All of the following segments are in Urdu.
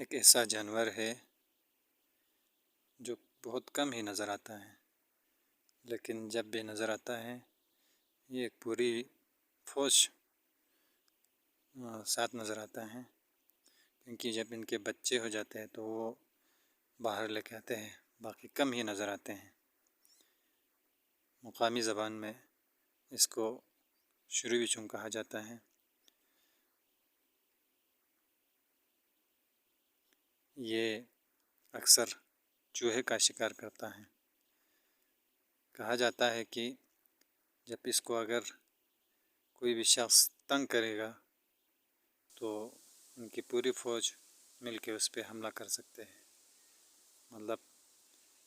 ایک ایسا جانور ہے جو بہت کم ہی نظر آتا ہے، لیکن جب بھی نظر آتا ہے یہ ایک پوری فوج ساتھ نظر آتا ہے، کیونکہ جب ان کے بچے ہو جاتے ہیں تو وہ باہر لے کے آتے ہیں، باقی کم ہی نظر آتے ہیں۔ مقامی زبان میں اس کو شروعی چونگ کہا جاتا ہے۔ یہ اکثر چوہے کا شکار کرتا ہے۔ کہا جاتا ہے کہ جب اس کو اگر کوئی بھی شخص تنگ کرے گا تو ان کی پوری فوج مل کے اس پہ حملہ کر سکتے ہیں، مطلب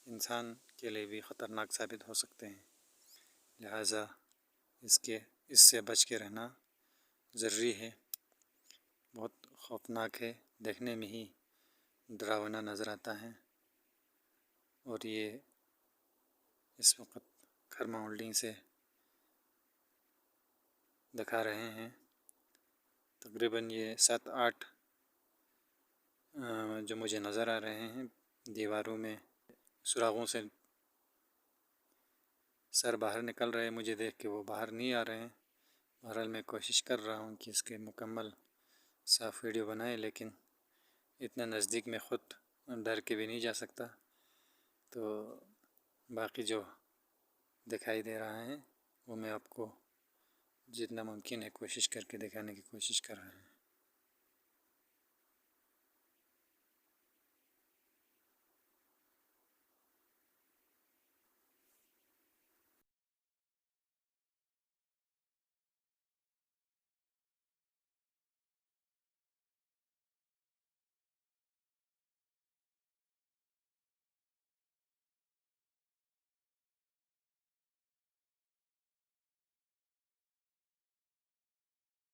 انسان کے لیے بھی خطرناک ثابت ہو سکتے ہیں، لہٰذا اس سے بچ کے رہنا ضروری ہے۔ بہت خوفناک ہے، دیکھنے میں ہی ڈراونا نظر آتا ہے، اور یہ اس وقت کھرما ہولڈنگ سے دکھا رہے ہیں۔ تقریباً یہ 7-8 جو مجھے نظر آ رہے ہیں دیواروں میں سراغوں سے سر باہر نکل رہے ہیں، مجھے دیکھ کے وہ باہر نہیں آ رہے ہیں۔ بہرحال میں کوشش کر رہا ہوں کہ اس کے مکمل صاف ویڈیو بنائے، لیکن اتنا نزدیک میں خود ڈر کے بھی نہیں جا سکتا، تو باقی جو دکھائی دے رہا ہے وہ میں آپ کو جتنا ممکن ہے کوشش کر کے دکھانے کی کوشش کر رہا ہوں۔